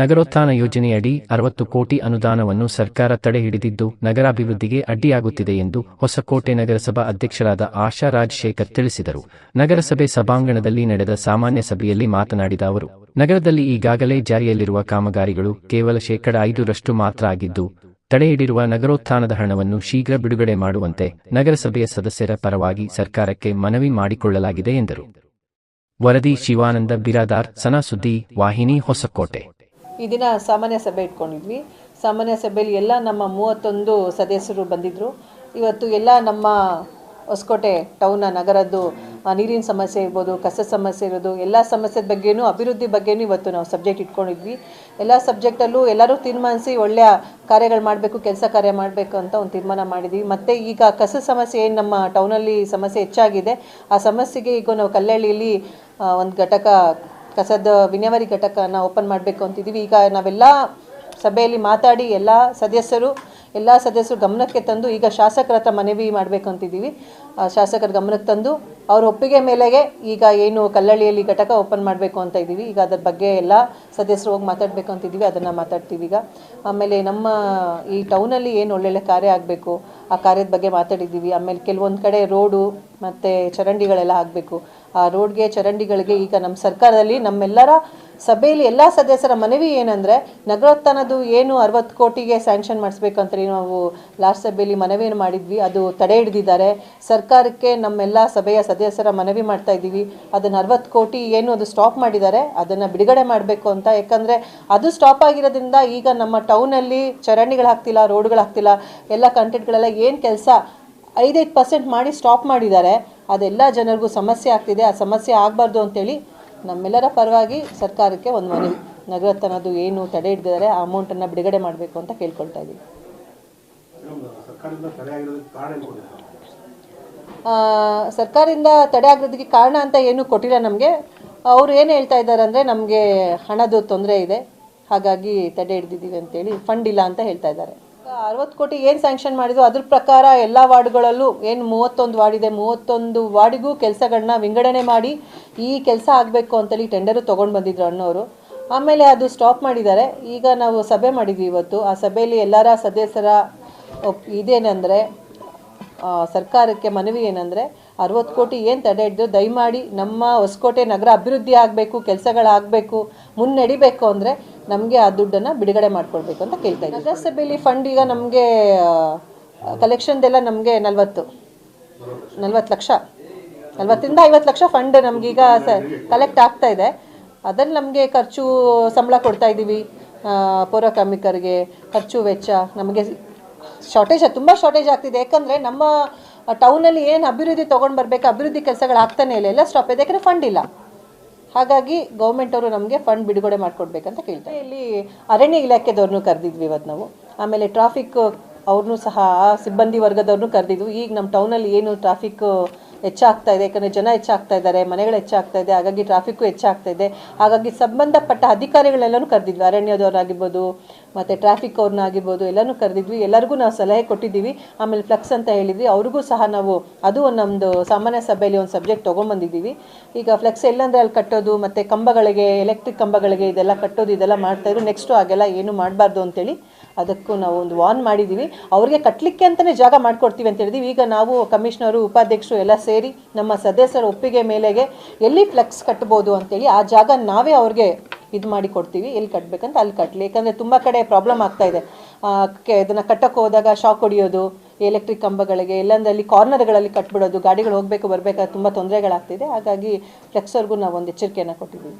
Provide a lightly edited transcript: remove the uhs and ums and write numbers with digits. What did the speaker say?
ನಗರೋತ್ಥಾನ ಯೋಜನೆಯಡಿ 60 ಕೋಟಿ ಅನುದಾನವನ್ನು ಸರ್ಕಾರ ತಡೆಹಿಡಿದಿದ್ದು ನಗರಾಭಿವೃದ್ಧಿಗೆ ಅಡ್ಡಿಯಾಗುತ್ತಿದೆ ಎಂದು ಹೊಸಕೋಟೆ ನಗರಸಭಾ ಅಧ್ಯಕ್ಷರಾದ ಆಶಾ ರಾಜಶೇಖರ್ ತಿಳಿಸಿದರು. ನಗರಸಭೆ ಸಭಾಂಗಣದಲ್ಲಿ ನಡೆದ ಸಾಮಾನ್ಯ ಸಭೆಯಲ್ಲಿ ಮಾತನಾಡಿದ ಅವರು, ನಗರದಲ್ಲಿ ಈಗಾಗಲೇ ಜಾರಿಯಲ್ಲಿರುವ ಕಾಮಗಾರಿಗಳು ಕೇವಲ 5% ಮಾತ್ರ ಆಗಿದ್ದು, ತಡೆಹಿಡಿರುವ ನಗರೋತ್ಥಾನದ ಹಣವನ್ನು ಶೀಘ್ರ ಬಿಡುಗಡೆ ಮಾಡುವಂತೆ ನಗರಸಭೆಯ ಸದಸ್ಯರ ಪರವಾಗಿ ಸರ್ಕಾರಕ್ಕೆ ಮನವಿ ಮಾಡಿಕೊಳ್ಳಲಾಗಿದೆ ಎಂದರು. ವರದಿ ಶಿವಾನಂದ ಬಿರಾದಾರ್, ಸನ ಸುದ್ದಿ ವಾಹಿನಿ, ಹೊಸಕೋಟೆ. ಈ ದಿನ ಸಾಮಾನ್ಯ ಸಭೆ ಇಟ್ಕೊಂಡಿದ್ವಿ. ಸಾಮಾನ್ಯ ಸಭೆಯಲ್ಲಿ ಎಲ್ಲ ನಮ್ಮ 31 ಸದಸ್ಯರು ಬಂದಿದ್ದರು. ಇವತ್ತು ಎಲ್ಲ ನಮ್ಮ ಹೊಸಕೋಟೆ ಟೌನ್ನ ನಗರದ್ದು ನೀರಿನ ಸಮಸ್ಯೆ ಇರ್ಬೋದು, ಕಸದ ಸಮಸ್ಯೆ ಇರೋದು, ಎಲ್ಲ ಸಮಸ್ಯೆ ಬಗ್ಗೆನೂ ಅಭಿವೃದ್ಧಿ ಬಗ್ಗೆನೂ ಇವತ್ತು ನಾವು ಸಬ್ಜೆಕ್ಟ್ ಇಟ್ಕೊಂಡಿದ್ವಿ. ಎಲ್ಲ ಸಬ್ಜೆಕ್ಟಲ್ಲೂ ಎಲ್ಲರೂ ತೀರ್ಮಾನಿಸಿ ಒಳ್ಳೆಯ ಕಾರ್ಯಗಳು ಮಾಡಬೇಕು, ಕೆಲಸ ಕಾರ್ಯ ಮಾಡಬೇಕು ಅಂತ ಒಂದು ತೀರ್ಮಾನ ಮಾಡಿದ್ವಿ. ಮತ್ತು ಈಗ ಕಸದ ಸಮಸ್ಯೆ ಏನು ನಮ್ಮ ಟೌನಲ್ಲಿ ಸಮಸ್ಯೆ ಹೆಚ್ಚಾಗಿದೆ, ಆ ಸಮಸ್ಯೆಗೆ ಈಗ ನಾವು ಕಲ್ಲಳ್ಳಿಯಲ್ಲಿ ಒಂದು ಘಟಕ ಕಸದ ವಿಲೇವಾರಿ ಘಟಕನ ಓಪನ್ ಮಾಡಬೇಕು ಅಂತಿದ್ದೀವಿ. ಈಗ ನಾವೆಲ್ಲ ಸಭೆಯಲ್ಲಿ ಮಾತಾಡಿ ಎಲ್ಲ ಸದಸ್ಯರು ಗಮನಕ್ಕೆ ತಂದು ಈಗ ಶಾಸಕರ ಹತ್ರ ಮನವಿ ಮಾಡಬೇಕು ಅಂತಿದ್ದೀವಿ. ಶಾಸಕರ ಗಮನಕ್ಕೆ ತಂದು ಅವ್ರ ಒಪ್ಪಿಗೆ ಮೇಲೆಗೆ ಈಗ ಏನು ಕಲ್ಲಳ್ಳಿಯಲ್ಲಿ ಘಟಕ ಓಪನ್ ಮಾಡಬೇಕು ಅಂತ ಇದ್ದೀವಿ. ಈಗ ಅದ್ರ ಬಗ್ಗೆ ಎಲ್ಲ ಸದಸ್ಯರು ಹೋಗಿ ಮಾತಾಡಬೇಕು ಅಂತಿದ್ದೀವಿ, ಅದನ್ನು ಮಾತಾಡ್ತೀವಿ ಈಗ. ಆಮೇಲೆ ನಮ್ಮ ಈ ಟೌನಲ್ಲಿ ಏನು ಒಳ್ಳೊಳ್ಳೆ ಕಾರ್ಯ ಆಗಬೇಕು ಆ ಕಾರ್ಯದ ಬಗ್ಗೆ ಮಾತಾಡಿದ್ದೀವಿ. ಆಮೇಲೆ ಕೆಲವೊಂದು ಕಡೆ ರೋಡು ಮತ್ತು ಚರಂಡಿಗಳೆಲ್ಲ ಆಗಬೇಕು. ಆ ರೋಡ್ಗೆ ಚರಂಡಿಗಳಿಗೆ ಈಗ ನಮ್ಮ ಸರ್ಕಾರದಲ್ಲಿ ನಮ್ಮೆಲ್ಲರ ಸಭೆಯಲ್ಲಿ ಎಲ್ಲ ಸದಸ್ಯರ ಮನವಿ ಏನಂದರೆ, ನಗರೋತ್ಥಾನದ್ದು ಏನು 60 ಕೋಟಿಗೆ ಸ್ಯಾಂಕ್ಷನ್ ಮಾಡಿಸ್ಬೇಕಂತೇಳಿ ನಾವು ಲಾಸ್ಟ್ ಸಭೆಯಲ್ಲಿ ಮನವಿಯನ್ನು ಮಾಡಿದ್ವಿ. ಅದು ತಡೆ ಹಿಡಿದಿದ್ದಾರೆ. ಸರ್ಕಾರಕ್ಕೆ ನಮ್ಮೆಲ್ಲ ಸಭೆಯ ಸದಸ್ಯರ ಮನವಿ ಮಾಡ್ತಾ ಇದ್ದೀವಿ. ಅದನ್ನು 60 ಕೋಟಿ ಏನು ಅದು ಸ್ಟಾಪ್ ಮಾಡಿದ್ದಾರೆ, ಅದನ್ನು ಬಿಡುಗಡೆ ಮಾಡಬೇಕು ಅಂತ. ಯಾಕಂದರೆ ಅದು ಸ್ಟಾಪ್ ಆಗಿರೋದ್ರಿಂದ ಈಗ ನಮ್ಮ ಟೌನಲ್ಲಿ ಚರಂಡಿಗಳು ಹಾಕ್ತಿಲ್ಲ, ರೋಡ್ಗಳು ಹಾಕ್ತಿಲ್ಲ, ಎಲ್ಲ ಕಂಟೆಂಟ್ಗಳೆಲ್ಲ ಏನು ಕೆಲಸ 5% ಮಾಡಿ ಸ್ಟಾಪ್ ಮಾಡಿದ್ದಾರೆ. ಅದೆಲ್ಲ ಜನರಿಗೂ ಸಮಸ್ಯೆ ಆಗ್ತಿದೆ. ಆ ಸಮಸ್ಯೆ ಆಗಬಾರ್ದು ಅಂತೇಳಿ ನಮ್ಮೆಲ್ಲರ ಪರವಾಗಿ ಸರ್ಕಾರಕ್ಕೆ ಒಂದು ಮನವಿ, ನಗರೋತ್ಥಾನದ್ದು ಏನು ತಡೆ ಹಿಡಿದಿದ್ದಾರೆ ಆ ಅಮೌಂಟನ್ನು ಬಿಡುಗಡೆ ಮಾಡಬೇಕು ಅಂತ ಕೇಳ್ಕೊಳ್ತಾ ಇದ್ದೀವಿ. ಸರ್ಕಾರದಿಂದ ತಡೆ ಆಗೋದಕ್ಕೆ ಕಾರಣ ಅಂತ ಏನು ಕೊಟ್ಟಿಲ್ಲ ನಮಗೆ. ಅವರು ಏನು ಹೇಳ್ತಾ ಇದ್ದಾರೆ ಅಂದರೆ, ನಮಗೆ ಹಣದ ತೊಂದರೆ ಇದೆ, ಹಾಗಾಗಿ ತಡೆ ಹಿಡಿದಿದ್ದೀವಿ ಅಂತೇಳಿ, ಫಂಡ್ ಇಲ್ಲ ಅಂತ ಹೇಳ್ತಾ ಇದ್ದಾರೆ. 60 ಕೋಟಿ ಏನು ಸ್ಯಾಂಕ್ಷನ್ ಮಾಡಿದ್ರು ಅದ್ರ ಪ್ರಕಾರ ಎಲ್ಲ ವಾರ್ಡ್ಗಳಲ್ಲೂ ಏನು 31 ವಾರ್ಡ್ ಇದೆ, 31 ವಾರ್ಡಿಗೂ ಕೆಲಸಗಳನ್ನ ವಿಂಗಡಣೆ ಮಾಡಿ ಈ ಕೆಲಸ ಆಗಬೇಕು ಅಂತೇಳಿ ಟೆಂಡರು ತೊಗೊಂಡು ಬಂದಿದ್ರು ಅಣ್ಣವರು. ಆಮೇಲೆ ಅದು ಸ್ಟಾಪ್ ಮಾಡಿದ್ದಾರೆ. ಈಗ ನಾವು ಸಭೆ ಮಾಡಿದ್ವಿ ಇವತ್ತು. ಆ ಸಭೆಯಲ್ಲಿ ಎಲ್ಲರ ಸದಸ್ಯರ ಇದೇನೆಂದರೆ, ಸರ್ಕಾರಕ್ಕೆ ಮನವಿ ಏನಂದರೆ, 60 ಕೋಟಿ ಏನು ತಡೆ ಹಿಡಿದು ದಯಮಾಡಿ ನಮ್ಮ ಹೊಸಕೋಟೆ ನಗರ ಅಭಿವೃದ್ಧಿ ಆಗಬೇಕು, ಕೆಲಸಗಳಾಗಬೇಕು, ಮುನ್ನಡಿಬೇಕು ಅಂದರೆ ನಮಗೆ ಆ ದುಡ್ಡನ್ನು ಬಿಡುಗಡೆ ಮಾಡಿಕೊಡ್ಬೇಕು ಅಂತ ಕೇಳ್ತಾ ಇದ್ದೀವಿ. ನಗರಸಭೆಯಲ್ಲಿ ಫಂಡ್ ಈಗ ನಮಗೆ ಕಲೆಕ್ಷನ್ದೆಲ್ಲ ನಮಗೆ 40 ಲಕ್ಷ, 40ರಿಂದ 50 ಲಕ್ಷ ಫಂಡ್ ನಮಗೀಗ ಕಲೆಕ್ಟ್ ಆಗ್ತಾ ಇದೆ. ಅದರಲ್ಲಿ ನಮಗೆ ಖರ್ಚು ಸಂಬಳ ಕೊಡ್ತಾ ಇದ್ದೀವಿ. ಪೌರ ಕಾರ್ಮಿಕರಿಗೆ ಖರ್ಚು ವೆಚ್ಚ ನಮಗೆ ತುಂಬ ಶಾರ್ಟೇಜ್ ಆಗ್ತಿದೆ. ಯಾಕಂದರೆ ನಮ್ಮ ಟೌನಲ್ಲಿ ಏನು ಅಭಿವೃದ್ಧಿ ತೊಗೊಂಡು ಬರಬೇಕು, ಅಭಿವೃದ್ಧಿ ಕೆಲಸಗಳು ಆಗ್ತಾನೆ ಇಲ್ಲ, ಎಲ್ಲ ಸ್ಟಾಪ್ ಇದೆ. ಯಾಕಂದರೆ ಫಂಡ್ ಇಲ್ಲ. ಹಾಗಾಗಿ ಗೌರ್ಮೆಂಟ್ ಅವರು ನಮಗೆ ಫಂಡ್ ಬಿಡುಗಡೆ ಮಾಡಿಕೊಡ್ಬೇಕಂತ ಕೇಳ್ತಾರೆ. ಇಲ್ಲಿ ಅರಣ್ಯ ಇಲಾಖೆದವ್ರನ್ನೂ ಕರೆದಿದ್ವಿ ಇವತ್ತು ನಾವು. ಆಮೇಲೆ ಟ್ರಾಫಿಕ್ ಅವ್ರನ್ನೂ ಸಹ ಸಿಬ್ಬಂದಿ ವರ್ಗದವ್ರನ್ನೂ ಕರೆದಿದ್ವಿ. ಈಗ ನಮ್ಮ ಟೌನಲ್ಲಿ ಏನು ಟ್ರಾಫಿಕ್ ಹೆಚ್ಚಾಗ್ತಾ ಇದೆ, ಯಾಕಂದರೆ ಜನ ಹೆಚ್ಚಾಗ್ತಾ ಇದ್ದಾರೆ, ಮನೆಗಳು ಹೆಚ್ಚಾಗ್ತಾ ಇದೆ, ಹಾಗಾಗಿ ಟ್ರಾಫಿಕ್ಕು ಹೆಚ್ಚಾಗ್ತಾ ಇದೆ. ಹಾಗಾಗಿ ಸಂಬಂಧಪಟ್ಟ ಅಧಿಕಾರಿಗಳೆಲ್ಲನೂ ಕರೆದಿದ್ವಿ, ಅರಣ್ಯದವ್ರಾಗಿರ್ಬೋದು ಮತ್ತು ಟ್ರಾಫಿಕ್ ಅವ್ರನ್ನಾಗಿರ್ಬೋದು, ಎಲ್ಲನೂ ಕರೆದಿದ್ವಿ. ಎಲ್ಲರಿಗೂ ನಾವು ಸಲಹೆ ಕೊಟ್ಟಿದ್ದೀವಿ. ಆಮೇಲೆ ಫ್ಲಕ್ಸ್ ಅಂತ ಹೇಳಿದ್ವಿ, ಅವ್ರಿಗೂ ಸಹ ನಾವು ಅದು ನಮ್ಮದು ಸಾಮಾನ್ಯ ಸಭೆಯಲ್ಲಿ ಒಂದು ಸಬ್ಜೆಕ್ಟ್ ತೊಗೊಂಬಂದಿದ್ದೀವಿ. ಈಗ ಫ್ಲೆಕ್ಸ್ ಎಲ್ಲಂದರೆ ಅಲ್ಲಿ ಕಟ್ಟೋದು ಮತ್ತು ಕಂಬಗಳಿಗೆ, ಎಲೆಕ್ಟ್ರಿಕ್ ಕಂಬಗಳಿಗೆ ಇದೆಲ್ಲ ಕಟ್ಟೋದು, ಇದೆಲ್ಲ ಮಾಡ್ತಾಯಿದ್ರು. ನೆಕ್ಸ್ಟು ಹಾಗೆಲ್ಲ ಏನು ಮಾಡಬಾರ್ದು ಅಂತೇಳಿ ಅದಕ್ಕೂ ನಾವು ಒಂದು ವಾರ್ನ್ ಮಾಡಿದ್ದೀವಿ. ಅವ್ರಿಗೆ ಕಟ್ಟಲಿಕ್ಕೆ ಅಂತಲೇ ಜಾಗ ಮಾಡಿಕೊಡ್ತೀವಿ ಅಂತ ಹೇಳಿದ್ವಿ. ಈಗ ನಾವು ಕಮಿಷನರು, ಉಪಾಧ್ಯಕ್ಷರು ಎಲ್ಲ ಸೇರಿ ನಮ್ಮ ಸದಸ್ಯರ ಒಪ್ಪಿಗೆ ಮೇಲೆಗೆ ಎಲ್ಲಿ ಫ್ಲೆಕ್ಸ್ ಕಟ್ಬೋದು ಅಂತೇಳಿ ಆ ಜಾಗ ನಾವೇ ಅವ್ರಿಗೆ ಇದು ಮಾಡಿ ಕೊಡ್ತೀವಿ. ಎಲ್ಲಿ ಕಟ್ಟಬೇಕಂತ ಅಲ್ಲಿ ಕಟ್ಟಲಿ. ಯಾಕಂದರೆ ತುಂಬ ಕಡೆ ಪ್ರಾಬ್ಲಮ್ ಆಗ್ತಾಯಿದೆ. ಇದನ್ನು ಕಟ್ಟಕ್ಕೆ ಹೋದಾಗ ಶಾಕ್ ಹೊಡಿಯೋದು, ಎಲೆಕ್ಟ್ರಿಕ್ ಕಂಬಗಳಿಗೆ ಎಲ್ಲಂದಲ್ಲಿ ಕಾರ್ನರ್ಗಳಲ್ಲಿ ಕಟ್ಬಿಡೋದು, ಗಾಡಿಗಳು ಹೋಗಬೇಕು ಬರಬೇಕಾದ್ರೆ ತುಂಬ ತೊಂದರೆಗಳಾಗ್ತಿದೆ. ಹಾಗಾಗಿ ಫ್ಲೆಕ್ಸ್ವರೆಗೂ ನಾವು ಒಂದು ಎಚ್ಚರಿಕೆಯನ್ನು ಕೊಟ್ಟಿದ್ದೀವಿ.